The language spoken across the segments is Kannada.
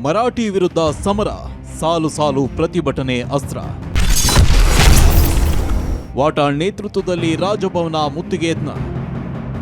ಮರಾಠಿ ವಿರುದ್ಧ ಸಮರ, ಸಾಲು ಸಾಲು ಪ್ರತಿಭಟನೆ ಅಸ್ತ್ರ. ವಾಟಾಳ್ ನೇತೃತ್ವದಲ್ಲಿ ರಾಜಭವನ ಮುತ್ತಿಗೆ ಯತ್ನ.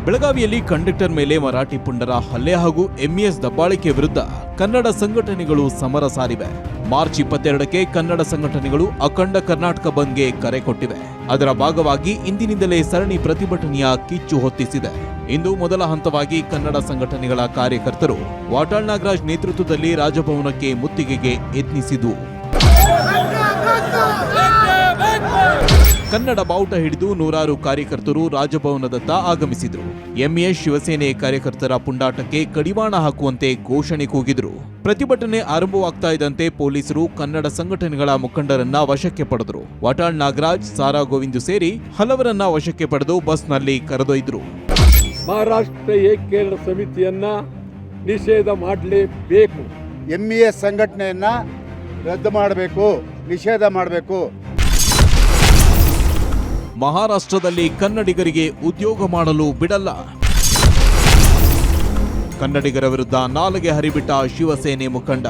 ಬೆಳಗಾವಿಯಲ್ಲಿ ಕಂಡಕ್ಟರ್ ಮೇಲೆ ಮರಾಠಿ ಪುಂಡರ ಹಲ್ಲೆ ಹಾಗೂ ಎಂಇಎಸ್ ದಬ್ಬಾಳಿಕೆ ವಿರುದ್ಧ ಕನ್ನಡ ಸಂಘಟನೆಗಳು ಸಮರ ಸಾರಿವೆ. ಮಾರ್ಚ್ 22ಕ್ಕೆ ಕನ್ನಡ ಸಂಘಟನೆಗಳು ಅಖಂಡ ಕರ್ನಾಟಕ ಬಂದ್ಗೆ ಕರೆ ಕೊಟ್ಟಿವೆ. ಅದರ ಭಾಗವಾಗಿ ಇಂದಿನಿಂದಲೇ ಸರಣಿ ಪ್ರತಿಭಟನೆಯ ಕಿಚ್ಚು ಹೊತ್ತಿಸಿದೆ. ಇಂದು ಮೊದಲ ಹಂತವಾಗಿ ಕನ್ನಡ ಸಂಘಟನೆಗಳ ಕಾರ್ಯಕರ್ತರು ವಾಟಾಳ್ ನಾಗರಾಜ್ ನೇತೃತ್ವದಲ್ಲಿ ರಾಜಭವನಕ್ಕೆ ಮುತ್ತಿಗೆಗೆ ಯತ್ನಿಸಿದ್ದು, ಕನ್ನಡ ಬಾವುಟ ಹಿಡಿದು ನೂರಾರು ಕಾರ್ಯಕರ್ತರು ರಾಜಭವನದತ್ತ ಆಗಮಿಸಿದ್ರು. ಎಂಇಎಸ್ ಶಿವಸೇನೆ ಕಾರ್ಯಕರ್ತರ ಪುಂಡಾಟಕ್ಕೆ ಕಡಿವಾಣ ಹಾಕುವಂತೆ ಘೋಷಣೆ ಕೂಗಿದ್ರು. ಪ್ರತಿಭಟನೆ ಆರಂಭವಾಗ್ತಾ ಇದ್ದಂತೆ ಪೊಲೀಸರು ಕನ್ನಡ ಸಂಘಟನೆಗಳ ಮುಖಂಡರನ್ನ ವಶಕ್ಕೆ ಪಡೆದರು. ವಾಟಾಳ್ ನಾಗರಾಜ್, ಸಾರಾ ಗೋವಿಂದು ಸೇರಿ ಹಲವರನ್ನ ವಶಕ್ಕೆ ಪಡೆದು ಬಸ್ನಲ್ಲಿ ಕರೆದೊಯ್ದರು. ಮಹಾರಾಷ್ಟ್ರ ಏಕೀಕರಣ ಸಮಿತಿಯನ್ನ ನಿಷೇಧ ಮಾಡಲೇಬೇಕು. ಎಂಇಎಸ್ ಸಂಘಟನೆಯನ್ನ ರದ್ದು ಮಾಡಬೇಕು, ನಿಷೇಧ ಮಾಡಬೇಕು. ಮಹಾರಾಷ್ಟ್ರದಲ್ಲಿ ಕನ್ನಡಿಗರಿಗೆ ಉದ್ಯೋಗ ಮಾಡಲು ಬಿಡಲ್ಲ. ಕನ್ನಡಿಗರ ವಿರುದ್ಧ ನಾಲಿಗೆ ಹರಿಬಿಟ್ಟ ಶಿವಸೇನೆ ಮುಖಂಡ.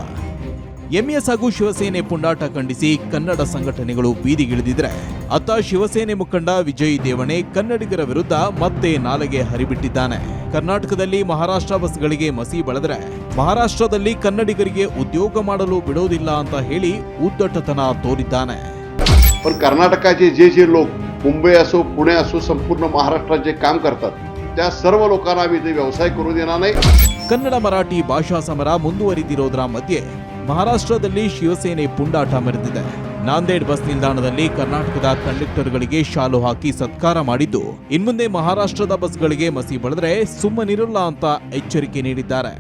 ಎಂಇಎಸ್ ಹಾಗೂ ಶಿವಸೇನೆ ಪುಂಡಾಟ ಖಂಡಿಸಿ ಕನ್ನಡ ಸಂಘಟನೆಗಳು ಬೀದಿಗಿಳಿದಿದ್ರೆ, ಅತ್ತ ಶಿವಸೇನೆ ಮುಖಂಡ ವಿಜಯ್ ದೇವಣೆ ಕನ್ನಡಿಗರ ವಿರುದ್ಧ ಮತ್ತೆ ನಾಲಿಗೆ ಹರಿಬಿಟ್ಟಿದ್ದಾನೆ. ಕರ್ನಾಟಕದಲ್ಲಿ ಮಹಾರಾಷ್ಟ್ರ ಬಸ್ಗಳಿಗೆ ಮಸಿ ಬೆಳೆದರೆ ಮಹಾರಾಷ್ಟ್ರದಲ್ಲಿ ಕನ್ನಡಿಗರಿಗೆ ಉದ್ಯೋಗ ಮಾಡಲು ಬಿಡೋದಿಲ್ಲ ಅಂತ ಹೇಳಿ ಉದ್ದಟತನ ತೋರಿದ್ದಾನೆ. कर्नाटकाचे जे लोक मुंबई असो, पुणे असो, संपूर्ण महाराष्ट्रात जे काम करतात त्या सर्व लोकांना आम्ही ते व्यवसाय करू देणार नाही. ಕನ್ನಡ ಮರಾಠಿ ಭಾಷಾ ಸಮರ ಮುಂದುವರಿದಿರೋದ್ರ ಮಧ್ಯೆ ಮಹಾರಾಷ್ಟ್ರದಲ್ಲಿ ಶಿವಸೇನೆ ಪುಂಡಾಟ ಮೆರೆದಿದೆ. ನಾಂದೇಡ್ ಬಸ್ ನಿಲ್ದಾಣದಲ್ಲಿ ಕರ್ನಾಟಕದ ಕಂಡಕ್ಟರ್ಗಳಿಗೆ ಶಾಲು ಹಾಕಿ ಸತ್ಕಾರ ಮಾಡಿದ್ದು, ಇನ್ಮುಂದೆ ಮಹಾರಾಷ್ಟ್ರದ ಬಸ್ಗಳಿಗೆ ಮಸಿ ಬೆಳೆದ್ರೆ ಸುಮ್ಮನಿರಲ್ಲ ಅಂತ ಎಚ್ಚರಿಕೆ ನೀಡಿದ್ದಾರೆ.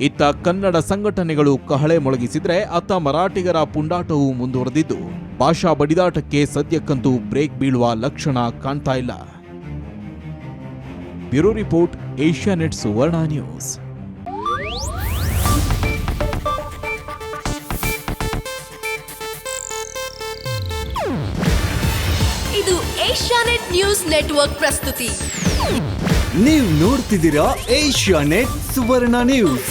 ಇತ್ತ ಕನ್ನಡ ಸಂಘಟನೆಗಳು ಕಹಳೆ ಮೊಳಗಿಸಿದ್ರೆ, ಅತ್ತ ಮರಾಠಿಗರ ಪುಂಡಾಟವು ಮುಂದುವರೆದಿದ್ದು, ಭಾಷಾ ಬಡಿದಾಟಕ್ಕೆ ಸದ್ಯಕ್ಕಂತೂ ಬ್ರೇಕ್ ಬೀಳುವ ಲಕ್ಷಣ ಕಾಣ್ತಾ ಇಲ್ಲ. ಬ್ಯೂರೋ ರಿಪೋರ್ಟ್, ಏಷ್ಯಾನೆಟ್ ಸುವರ್ಣ ನ್ಯೂಸ್. ಇದು ಏಷ್ಯಾನೆಟ್ ನ್ಯೂಸ್ ನೆಟ್ವರ್ಕ್ ಪ್ರಸ್ತುತಿ. ನೀವು ನೋಡ್ತಿದ್ದೀರಾ ಏಷ್ಯಾನೆಟ್ ಸುವರ್ಣ ನ್ಯೂಸ್.